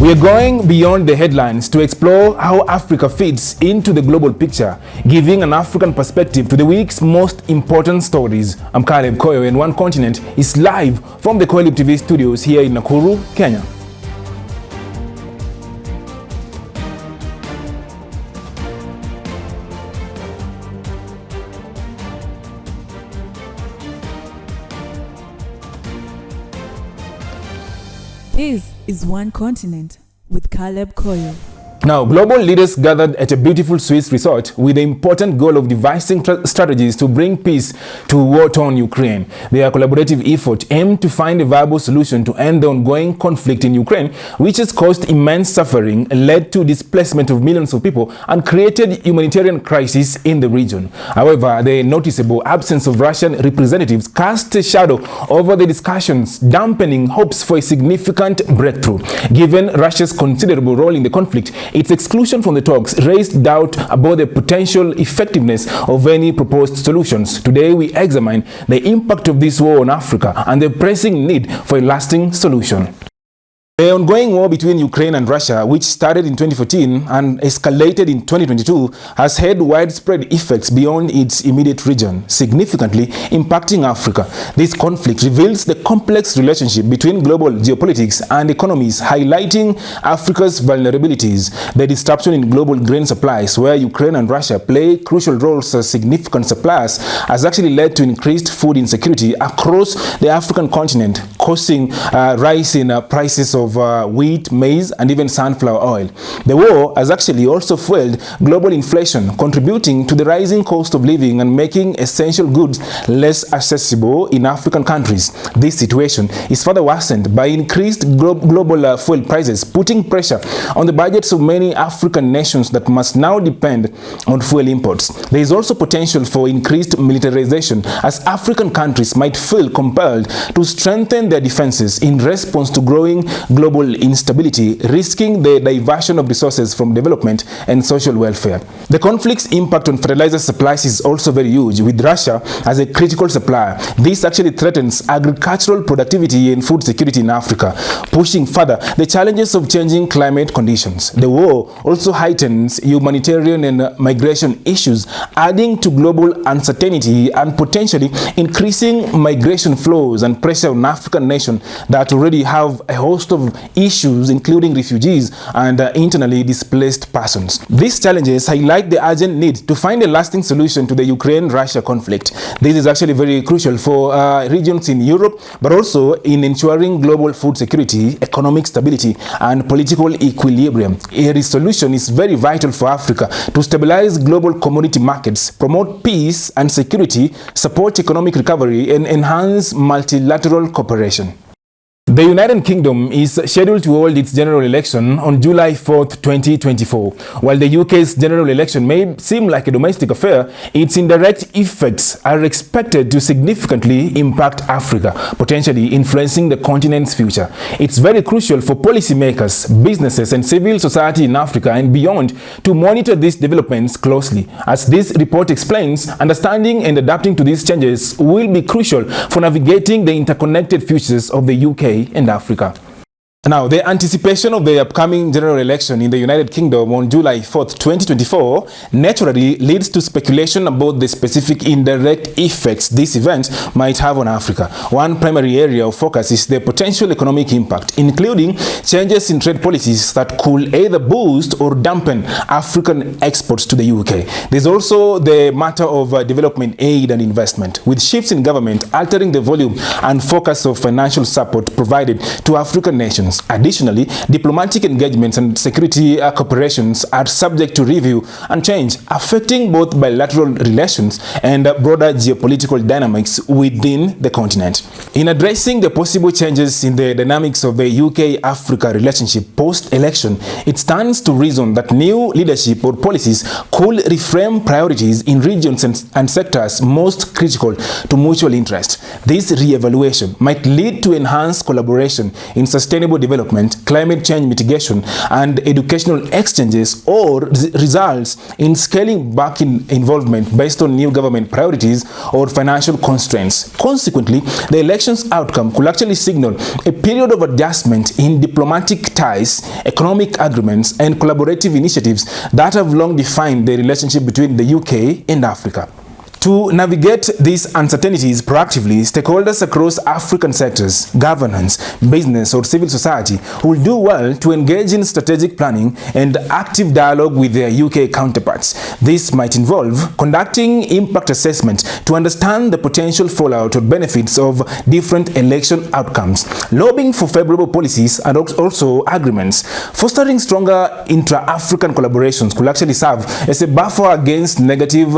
We are going beyond the headlines to explore how Africa fits into the global picture, giving an African perspective to the week's most important stories. I'm Calebkoyo, and One Continent is live from the KOYO TV studios here in Nakuru, Kenya. This is One Continent with Calebkoyo. Now, global leaders gathered at a beautiful Swiss resort with the important goal of devising strategies to bring peace to war-torn Ukraine. Their collaborative effort aimed to find a viable solution to end the ongoing conflict in Ukraine, which has caused immense suffering, led to displacement of millions of people, and created humanitarian crisis in the region. However, the noticeable absence of Russian representatives cast a shadow over the discussions, dampening hopes for a significant breakthrough. Given Russia's considerable role in the conflict, its exclusion from the talks raised doubt about the potential effectiveness of any proposed solutions. Today, we examine the impact of this war on Africa and the pressing need for a lasting solution. The ongoing war between Ukraine and Russia, which started in 2014 and escalated in 2022, has had widespread effects beyond its immediate region, significantly impacting Africa. This conflict reveals the complex relationship between global geopolitics and economies, highlighting Africa's vulnerabilities. The disruption in global grain supplies, where Ukraine and Russia play crucial roles as significant suppliers, has actually led to increased food insecurity across the African continent, causing a rise in prices of wheat, maize, and even sunflower oil. The war has actually also fueled global inflation, contributing to the rising cost of living and making essential goods less accessible in African countries. This situation is further worsened by increased global fuel prices, putting pressure on the budgets of many African nations that must now depend on fuel imports. There is also potential for increased militarization, as African countries might feel compelled to strengthen their defenses in response to growing global instability, risking the diversion of resources from development and social welfare. The conflict's impact on fertilizer supplies is also very huge, with Russia as a critical supplier. This actually threatens agricultural productivity and food security in Africa, pushing further the challenges of changing climate conditions. The war also heightens humanitarian and migration issues, adding to global uncertainty and potentially increasing migration flows and pressure on African nations that already have a host of issues, including refugees and internally displaced persons. These challenges highlight the urgent need to find a lasting solution to the Ukraine-Russia conflict. This is actually very crucial for regions in Europe, but also in ensuring global food security, economic stability, and political equilibrium. A resolution is very vital for Africa to stabilize global commodity markets, promote peace and security, support economic recovery, and enhance multilateral cooperation. The United Kingdom is scheduled to hold its general election on July 4th, 2024. While the UK's general election may seem like a domestic affair, its indirect effects are expected to significantly impact Africa, potentially influencing the continent's future. It's very crucial for policymakers, businesses, and civil society in Africa and beyond to monitor these developments closely. As this report explains, understanding and adapting to these changes will be crucial for navigating the interconnected futures of the UK and Africa. Now, the anticipation of the upcoming general election in the United Kingdom on July 4th, 2024 naturally leads to speculation about the specific indirect effects this event might have on Africa. One primary area of focus is the potential economic impact, including changes in trade policies that could either boost or dampen African exports to the UK. There's also the matter of development aid and investment, with shifts in government altering the volume and focus of financial support provided to African nations. Additionally, diplomatic engagements and security cooperations are subject to review and change, affecting both bilateral relations and broader geopolitical dynamics within the continent. In addressing the possible changes in the dynamics of the UK-Africa relationship post-election, it stands to reason that new leadership or policies could reframe priorities in regions and sectors most critical to mutual interest. This re-evaluation might lead to enhanced collaboration in sustainable development, climate change mitigation, and educational exchanges, or results in scaling back involvement based on new government priorities or financial constraints. Consequently, the election's outcome could actually signal a period of adjustment in diplomatic ties, economic agreements, and collaborative initiatives that have long defined the relationship between the UK and Africa. To navigate these uncertainties proactively, stakeholders across African sectors, governance, business, or civil society will do well to engage in strategic planning and active dialogue with their UK counterparts. This might involve conducting impact assessment to understand the potential fallout or benefits of different election outcomes, lobbying for favorable policies and also agreements. Fostering stronger intra-African collaborations could actually serve as a buffer against negative,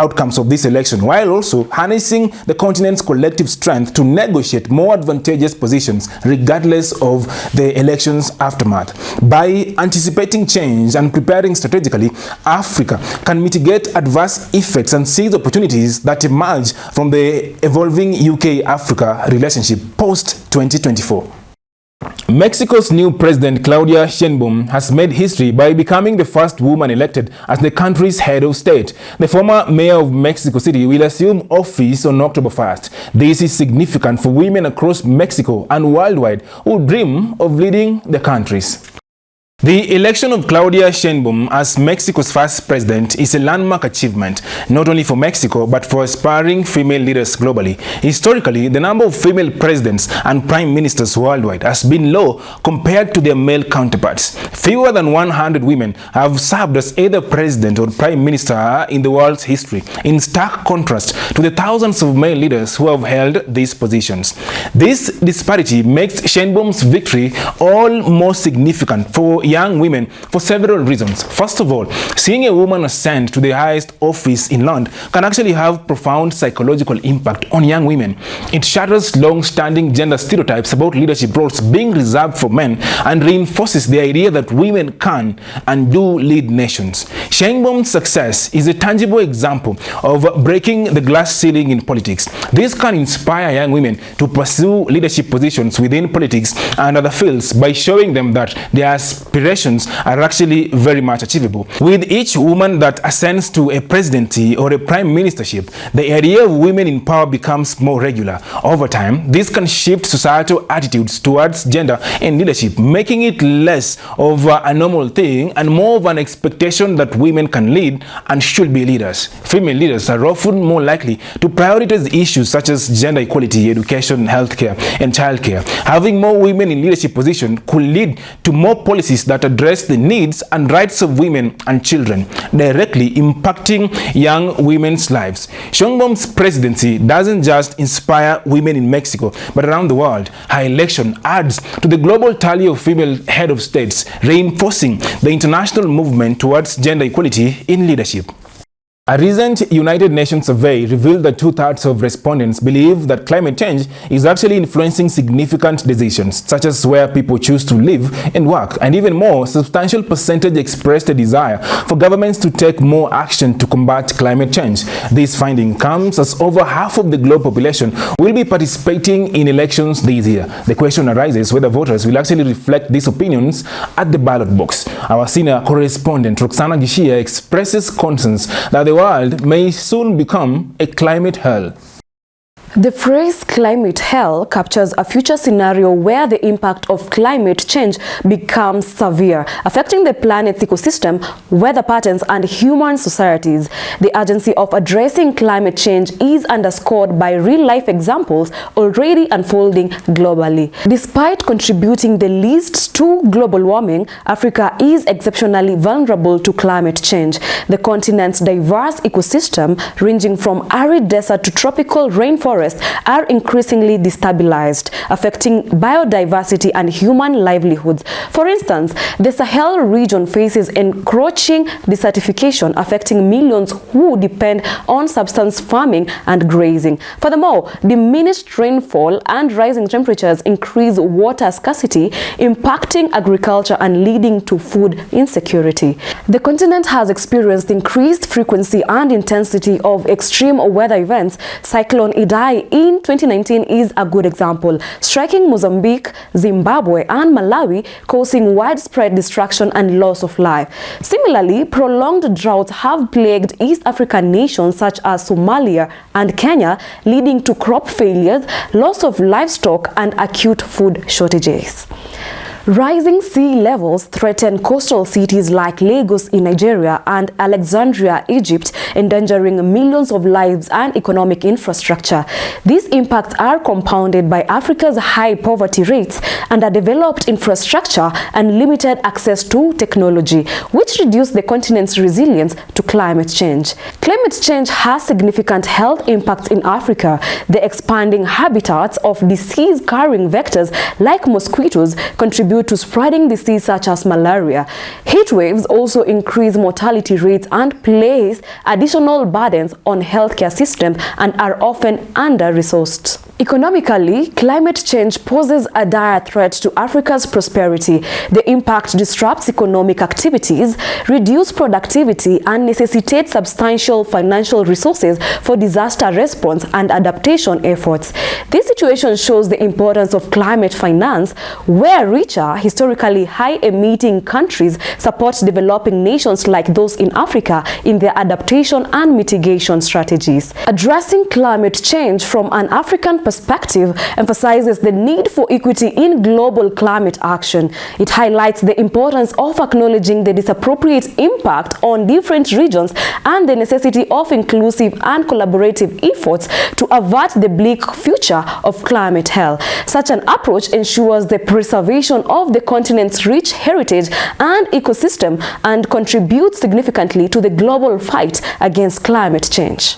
outcomes of this election, while also harnessing the continent's collective strength to negotiate more advantageous positions regardless of the election's aftermath. By anticipating change and preparing strategically, Africa can mitigate adverse effects and seize opportunities that emerge from the evolving UK-Africa relationship post-2024. Mexico's new president, Claudia Sheinbaum, has made history by becoming the first woman elected as the country's head of state. The former mayor of Mexico City will assume office on October 1st. This is significant for women across Mexico and worldwide who dream of leading the countries. The election of Claudia Sheinbaum as Mexico's first president is a landmark achievement, not only for Mexico, but for aspiring female leaders globally. Historically, the number of female presidents and prime ministers worldwide has been low compared to their male counterparts. Fewer than 100 women have served as either president or prime minister in the world's history, in stark contrast to the thousands of male leaders who have held these positions. This disparity makes Sheinbaum's victory all more significant for young women for several reasons. First of all, seeing a woman ascend to the highest office in land can actually have profound psychological impact on young women. It shatters long-standing gender stereotypes about leadership roles being reserved for men and reinforces the idea that women can and do lead nations. Sheinbaum's success is a tangible example of breaking the glass ceiling in politics. This can inspire young women to pursue leadership positions within politics and other fields by showing them that their aspirations are actually very much achievable. With each woman that ascends to a presidency or a prime ministership, the idea of women in power becomes more regular. Over time, this can shift societal attitudes towards gender and leadership, making it less of a normal thing and more of an expectation that women can lead and should be leaders. Female leaders are often more likely to prioritize issues such as gender equality, education, healthcare, and childcare. Having more women in leadership positions could lead to more policies that address the needs and rights of women and children, directly impacting young women's lives. Sheinbaum's presidency doesn't just inspire women in Mexico, but around the world. Her election adds to the global tally of female head of states, reinforcing the international movement towards gender equality in leadership. A recent United Nations survey revealed that 2/3 of respondents believe that climate change is actually influencing significant decisions, such as where people choose to live and work, and even more, substantial percentage expressed a desire for governments to take more action to combat climate change. This finding comes as over half of the global population will be participating in elections this year. The question arises whether voters will actually reflect these opinions at the ballot box. Our senior correspondent Roxana Gishia expresses concerns that the world may soon become a climate hell. The phrase climate hell captures a future scenario where the impact of climate change becomes severe, affecting the planet's ecosystem, weather patterns, and human societies. The urgency of addressing climate change is underscored by real-life examples already unfolding globally. Despite contributing the least to global warming, Africa is exceptionally vulnerable to climate change. The continent's diverse ecosystem, ranging from arid desert to tropical rainforest, are increasingly destabilized, affecting biodiversity and human livelihoods. For instance, the Sahel region faces encroaching desertification, affecting millions who depend on subsistence farming and grazing. Furthermore, diminished rainfall and rising temperatures increase water scarcity, impacting agriculture and leading to food insecurity. The continent has experienced increased frequency and intensity of extreme weather events. Cyclone Idai high in 2019 is a good example, striking Mozambique, Zimbabwe, and Malawi, causing widespread destruction and loss of life. Similarly, prolonged droughts have plagued East African nations such as Somalia and Kenya, leading to crop failures, loss of livestock, and acute food shortages. Rising sea levels threaten coastal cities like Lagos in Nigeria and Alexandria, Egypt, endangering millions of lives and economic infrastructure. These impacts are compounded by Africa's high poverty rates, underdeveloped infrastructure, and limited access to technology, which reduce the continent's resilience to climate change. Climate change has significant health impacts in Africa. The expanding habitats of disease-carrying vectors like mosquitoes contribute to spreading disease such as malaria. Heat waves also increase mortality rates and place additional burdens on healthcare systems and are often under-resourced. Economically, climate change poses a dire threat to Africa's prosperity. The impact disrupts economic activities, reduces productivity, and necessitates substantial financial resources for disaster response and adaptation efforts. This situation shows the importance of climate finance, where richer, historically high-emitting countries support developing nations like those in Africa in their adaptation and mitigation strategies. Addressing climate change from an African perspective emphasizes the need for equity in global climate action. It highlights the importance of acknowledging the disappropriate impact on different regions and the necessity of inclusive and collaborative efforts to avert the bleak future of climate hell. Such an approach ensures the preservation of the continent's rich heritage and ecosystem and contributes significantly to the global fight against climate change.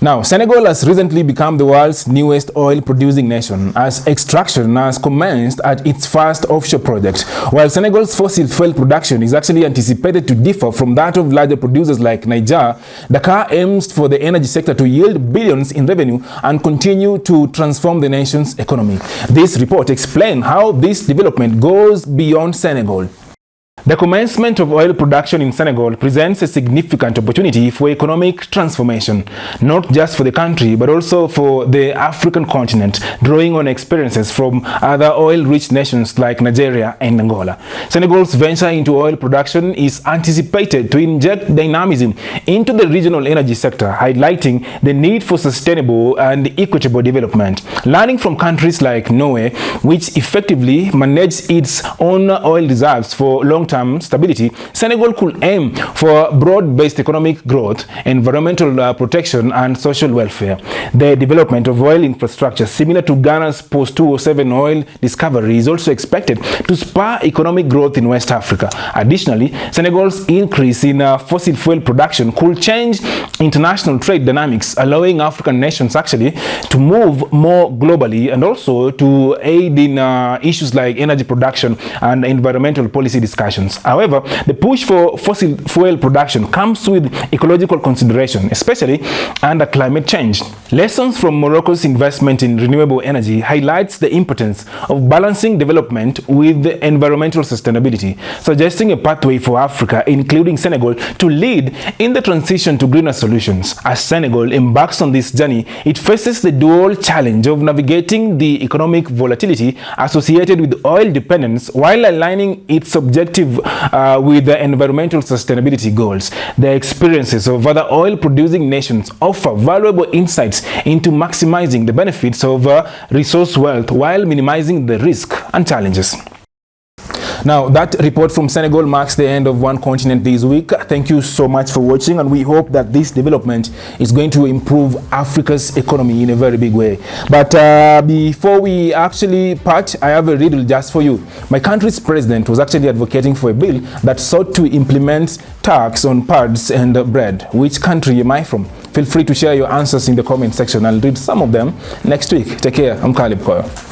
Now, Senegal has recently become the world's newest oil-producing nation as extraction has commenced at its first offshore project. While Senegal's fossil fuel production is actually anticipated to differ from that of larger producers like Niger, Dakar aims for the energy sector to yield billions in revenue and continue to transform the nation's economy. This report explains how this development goes beyond Senegal. The commencement of oil production in Senegal presents a significant opportunity for economic transformation, not just for the country, but also for the African continent, drawing on experiences from other oil-rich nations like Nigeria and Angola. Senegal's venture into oil production is anticipated to inject dynamism into the regional energy sector, highlighting the need for sustainable and equitable development. Learning from countries like Norway, which effectively manage its own oil reserves for long-term stability, Senegal could aim for broad-based economic growth, environmental protection, and social welfare. The development of oil infrastructure, similar to Ghana's post-2007 oil discovery, is also expected to spur economic growth in West Africa. Additionally, Senegal's increase in fossil fuel production could change international trade dynamics, allowing African nations actually to move more globally and also to aid in issues like energy production and environmental policy discussions. However, the push for fossil fuel production comes with ecological consideration, especially under climate change. Lessons from Morocco's investment in renewable energy highlights the importance of balancing development with environmental sustainability, suggesting a pathway for Africa, including Senegal, to lead in the transition to greener solutions. As Senegal embarks on this journey, it faces the dual challenge of navigating the economic volatility associated with oil dependence while aligning its objective with the environmental sustainability goals. The experiences of other oil-producing nations offer valuable insights into maximizing the benefits of resource wealth while minimizing the risk and challenges. Now, that report from Senegal marks the end of One Continent this week. Thank you so much for watching, and we hope that this development is going to improve Africa's economy in a very big way. But before we actually part, I have a riddle just for you. My country's president was actually advocating for a bill that sought to implement tax on pads and bread. Which country am I from? Feel free to share your answers in the comment section. I'll read some of them next week. Take care. I'm Calebkoyo.